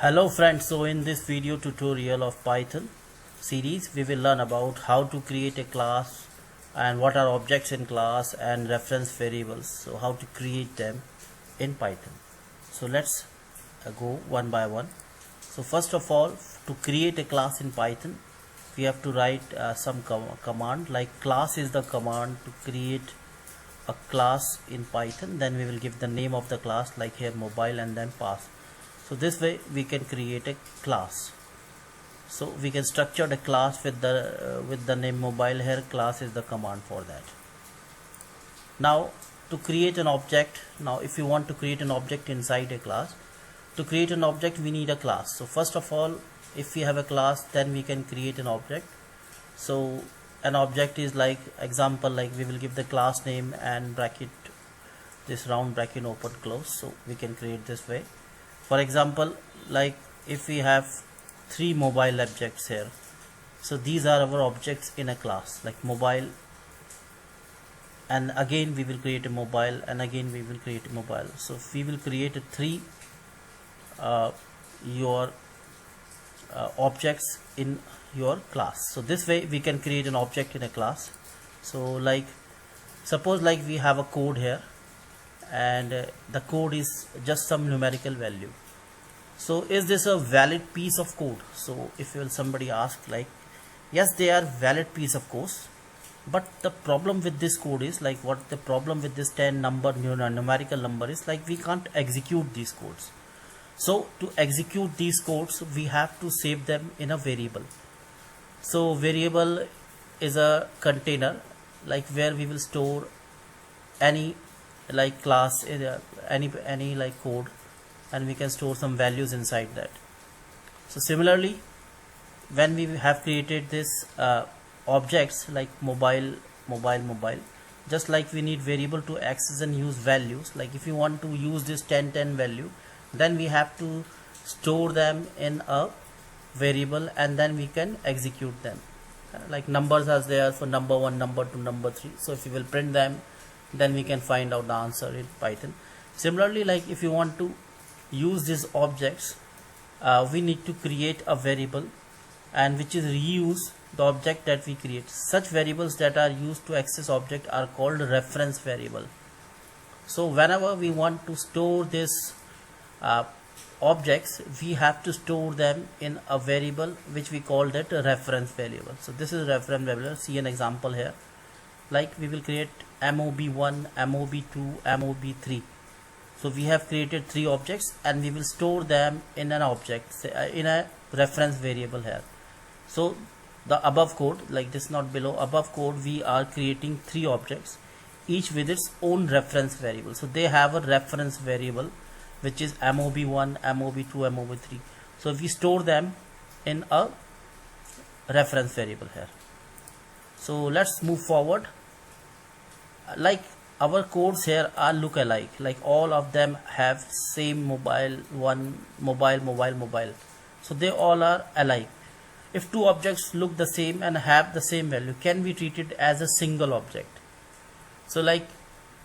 Hello friends, so in this video tutorial of Python series we will learn about how to create a class and what are objects in class and reference variables, so how to create them in Python. So let's go one by one. So first of all, to create a class in Python we have to write some command, like class is the command to create a class in Python. Then we will give the name of the class, like here mobile, and then pass. So this way we can create a class. So we can structure the class with the name mobile. Here class is the command for that. Now to create an object, now if you want to create an object inside a class, to create an object we need a class. So first of all, if we have a class, then we can create an object. So an object is like example, like we will give the class name and bracket, this round bracket open close. So we can create this way. For example, like if we have three mobile objects here, so these are our objects in a class, like mobile, and again we will create a mobile, and again we will create a mobile. So we will create a three your objects in your class. So this way we can create an object in a class. So like suppose like we have a code here, and the code is just some numerical value. So is this a valid piece of code? So if somebody ask, like yes, they are valid piece of course, but the problem with this code is, like what the problem with this 10 number numerical number is, like we can't execute these codes. So to execute these codes we have to save them in a variable. So variable is a container, like where we will store any like class, any like code, and we can store some values inside that. So similarly, when we have created this objects like mobile, just like we need variable to access and use values, like if you want to use this 10 value, then we have to store them in a variable, and then we can execute them. Like numbers are there for number 1, number 2, number 3. So if you will print them, then we can find out the answer in Python. Similarly, like if you want to use these objects, we need to create a variable, and which is reuse the object that we create. Such variables that are used to access object are called reference variable. So whenever we want to store this objects, we have to store them in a variable which we call that a reference variable. So this is reference variable. See an example here, like we will create mob1, mob2, mob3. So we have created three objects, and we will store them in an object, in a reference variable here. So the above code, like this, not below, above code we are creating three objects, each with its own reference variable. So they have a reference variable which is mob1, mob2, mob3. So we store them in a reference variable here. So let's move forward. Like our codes here are look alike, like all of them have same mobile, mobile. So they all are alike. If two objects look the same and have the same value, can we treat it as a single object? So like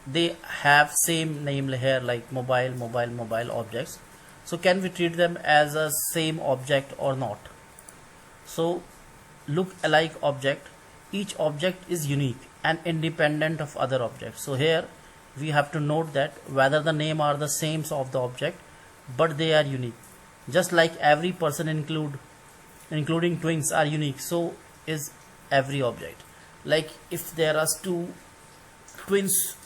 they have same name here, like mobile objects. So can we treat them as a same object or not? So look alike object, each object is unique and independent of other objects. So here we have to note that whether the name are the same of the object, but they are unique. Just like every person including twins are unique, so is every object. Like if there are two twins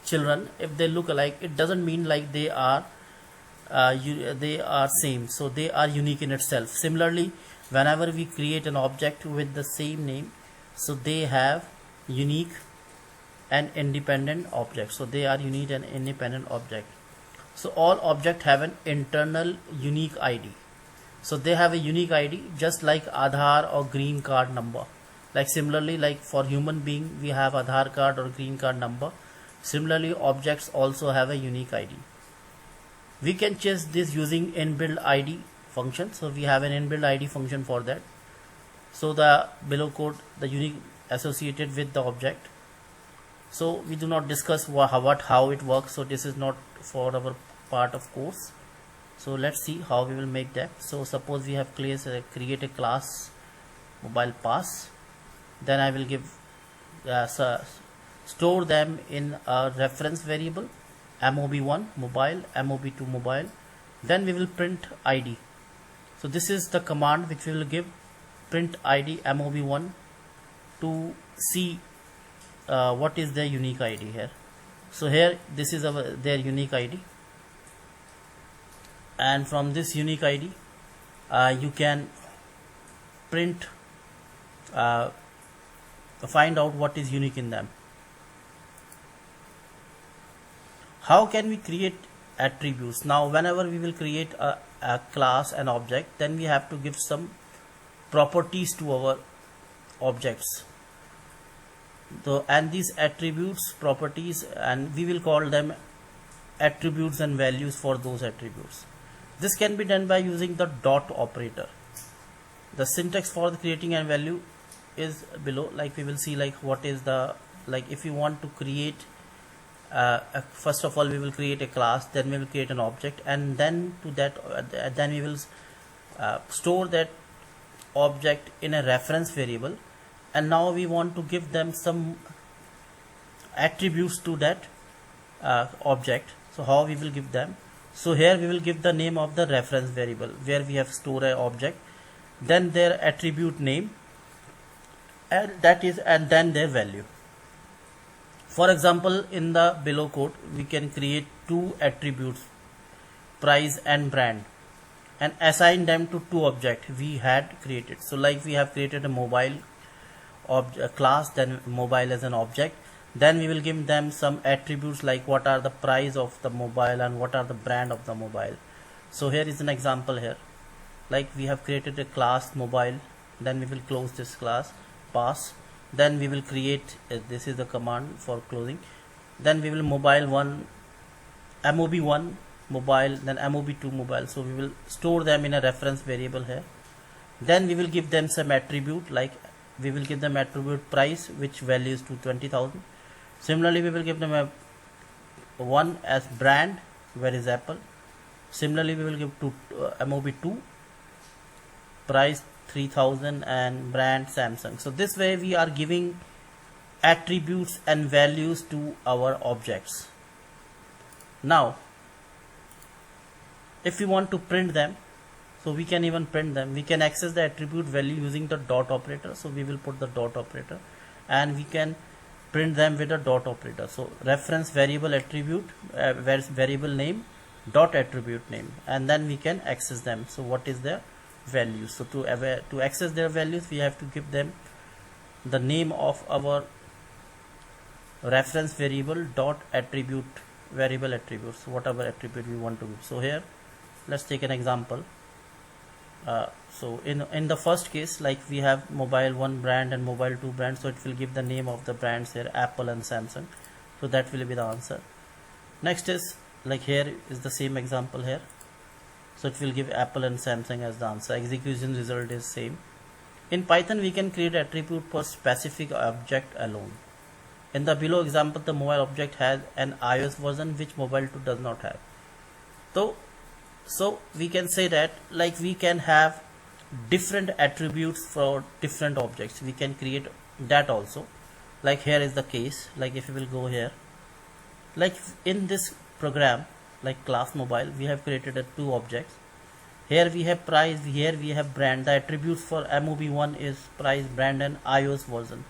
children, if they look alike, it doesn't mean like they are same, so they are unique in itself. Similarly, whenever we create an object with the same name, so they have unique and independent object. So they are unique and independent object. So all objects have an internal unique ID. So they have a unique ID, just like Aadhaar or green card number. Like similarly, like for human being we have Aadhaar card or green card number. Similarly, objects also have a unique ID. We can change this using inbuilt ID function. So we have an inbuilt ID function for that. So the below code, the unique associated with the object. So we do not discuss how it works, so this is not for our part of course. So let's see how we will make that. So suppose we have create a class mobile pass, then I will give store them in a reference variable mob1 mobile, mob2 mobile, then we will print id. So this is the command which we will give, print id mob1 to see what is their unique id here. So here this is their unique id, and from this unique id you can print find out what is unique in them. How can we create attributes? Now whenever we will create a class, an object, then we have to give some properties to our objects. So, and these attributes, properties, and we will call them attributes and values for those attributes. This can be done by using the dot operator. The syntax for the creating a value is below. Like we will see like what is the, like if you want to create first of all we will create a class, then we will create an object, and then to that then we will store that object in a reference variable, and now we want to give them some attributes to that object. So how we will give them? So here we will give the name of the reference variable where we have stored an object, then their attribute name, and that is, and then their value. For example, in the below code we can create two attributes, price and brand, and assign them to two objects we had created. So like we have created a mobile class, then mobile as an object, then we will give them some attributes like what are the price of the mobile and what are the brand of the mobile. So here is an example here, like we have created a class mobile, then we will close this class pass, then we will create this is the command for closing, then we will mob1 mobile, then mob2 mobile. So we will store them in a reference variable here, then we will give them some attribute, like we will give them attribute price which value is to 20,000. Similarly we will give them a one as brand, where is Apple. Similarly we will give to mob2 price 3,000 and brand Samsung. So this way we are giving attributes and values to our objects. Now if we want to print them, so we can even print them. We can access the attribute value using the dot operator. So we will put the dot operator, and we can print them with a dot operator. So reference variable attribute variable name dot attribute name, and then we can access them. So what is their value? So to access their values we have to give them the name of our reference variable dot attribute variable attributes, whatever attribute we want to give. So here let's take an example. So in the first case, like we have mobile1 brand and mobile2 brand, so it will give the name of the brands here, Apple and Samsung. So that will be the answer. Next is like here is the same example here, so it will give Apple and Samsung as the answer. Execution result is same. In Python we can create attribute for specific object alone. In the below example, the mobile object has an iOS version which mobile2 does not have. So we can say that like we can have different attributes for different objects. We can create that also. Like here is the case, like if you will go here, like in this program like class mobile, we have created two objects. Here we have price, here we have brand. The attributes for mob1 is price, brand and iOS version,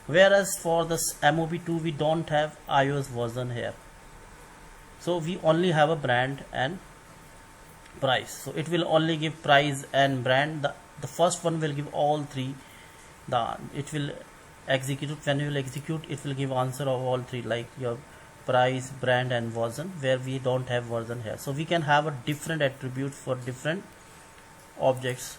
whereas for this mob2 we don't have iOS version here. So we only have a brand and price. So it will only give price and brand. The first one will give all three. It will execute, when you will execute it will give answer of all three, like your price, brand and version, where we don't have version here. So we can have a different attribute for different objects.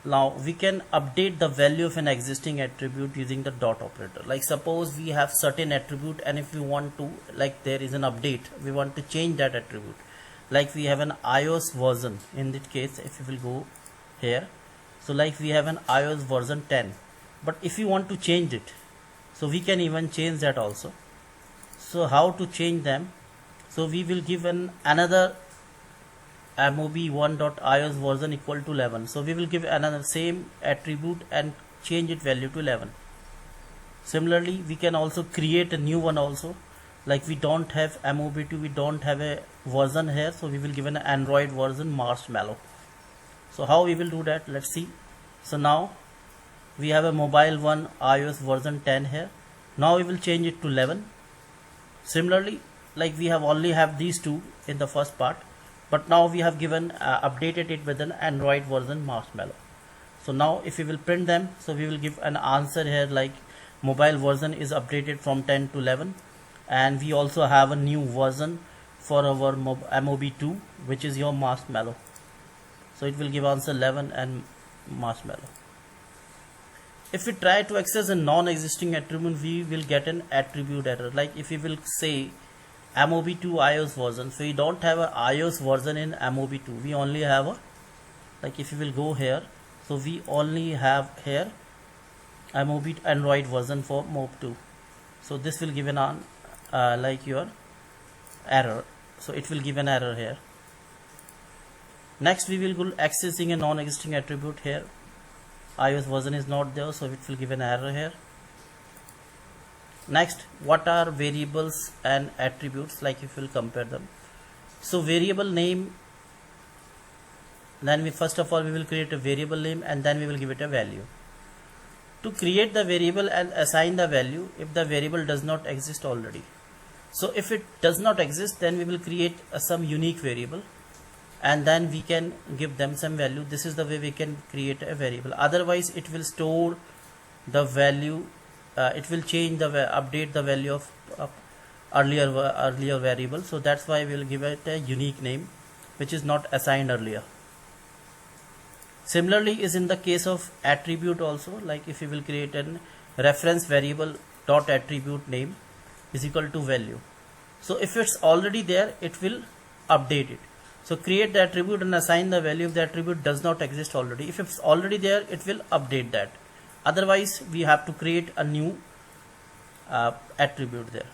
Now we can update the value of an existing attribute using the dot operator. Like suppose we have certain attribute, and if we want to, like there is an update, we want to change that attribute. Like we have an iOS version, in that case if you will go here, so like we have an iOS version 10, but if you want to change it, so we can even change that also. So how to change them? So we will give another mob1.ios version equal to 11. So we will give another same attribute and change its value to 11. Similarly, we can also create a new one also. Like we don't have mob2, we don't have a version here, so we will give an Android version marshmallow. So how we will do that? Let's see. So now we have a mobile one iOS version 10 here. Now we will change it to 11. Similarly, like we have only have these two in the first part, but now we have given updated it with an Android version marshmallow. So now if we will print them, so we will give an answer here like mobile version is updated from 10 to 11, and we also have a new version for our mob2, which is your marshmallow. So it will give answer 11 and marshmallow. If we try to access a non-existing attribute, we will get an attribute error. Like if we will say mob2 iOS version, so we don't have a iOS version in mob2, we only have a, like if you will go here, so we only have here mob Android version for mob2. So this will give an like your error, so it will give an error here. Next we will go accessing a non-existing attribute here. iOS version is not there, so it will give an error here. Next, what are variables and attributes? Like if we will compare them. So variable name, then we first of all we will create a variable name and then we will give it a value. To create the variable and assign the value if the variable does not exist already. So if it does not exist, then we will create some unique variable and then we can give them some value. This is the way we can create a variable. Otherwise it will store the value, it will change the update the value of earlier variable. So that's why we will give it a unique name which is not assigned earlier. Similarly is in the case of attribute also. Like if you will create a reference variable dot attribute name is equal to value. So if it's already there, it will update it. So create the attribute and assign the value if the attribute does not exist already. If it's already there, it will update that. Otherwise, we have to create a new attribute there.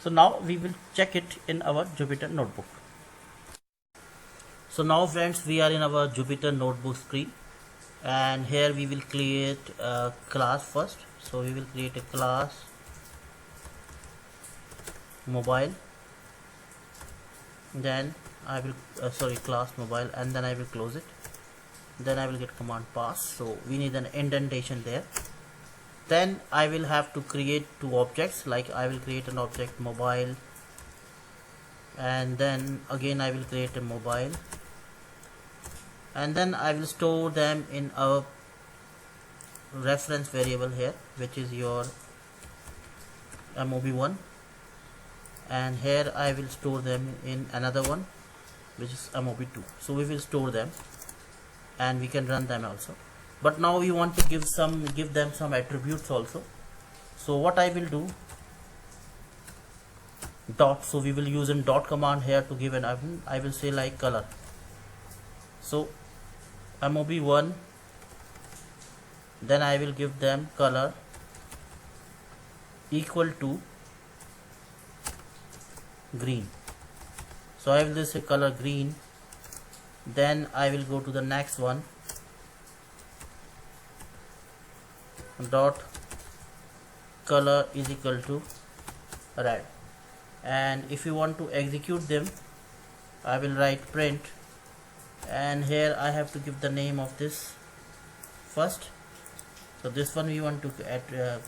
So now we will check it in our Jupyter notebook. So now friends, we are in our Jupyter notebook screen, and here we will create a class first. So we will create a class mobile, then I will class mobile, and then I will close it. Then I will get command pass. So we need an indentation there. Then I will have to create two objects. Like I will create an object mobile, and then again I will create a mobile, and then I will store them in a reference variable here, which is your mob1, and here I will store them in another one which is mob2. So we will store them and we can run them also, but now we want to give them some attributes also. So what I will do, dot, so we will use a dot command here to give an I will say like color. So mob1, then I will give them color equal to green. So I will just say color green. Then I will go to the next one, dot color is equal to red. And if you want to execute them, I will write print, and here I have to give the name of this first. So this one we want to add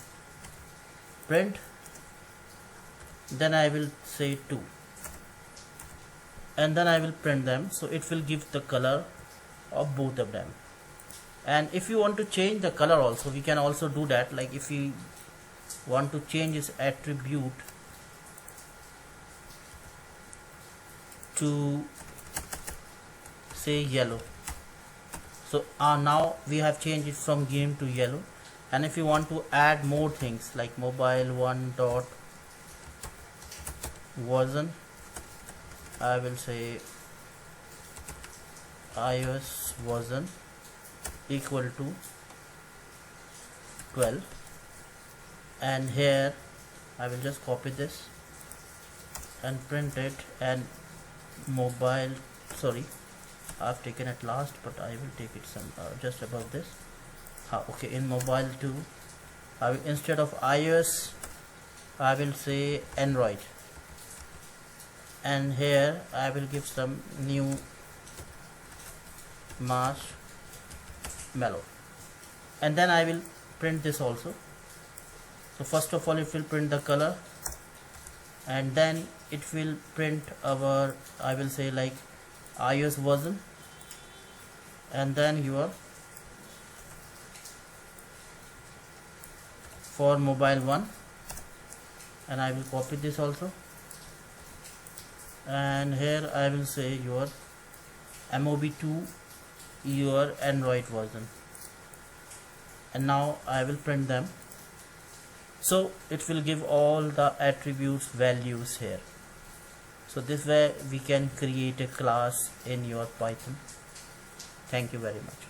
print, then I will say 2, and then I will print them. So it will give the color of both of them. And if you want to change the color also, we can also do that. Like if we want to change this attribute to say yellow, so now we have changed it from green to yellow. And if you want to add more things like mobile1 dot version, I will say iOS version equal to 12, and here I will just copy this and print it, and mobile, sorry, I've taken it last, but I will take it some just above this. Okay, in mobile 2, I will, instead of iOS, I will say Android, and here I will give some new marshmallow, and then I will print this also. So first of all it will print the color, and then it will print our, I will say like iOS version, and then your for mobile 1, and I will copy this also, and here I will say your MOB2 your Android version, and now I will print them. So it will give all the attributes values here. So this way we can create a class in your Python. Thank you very much.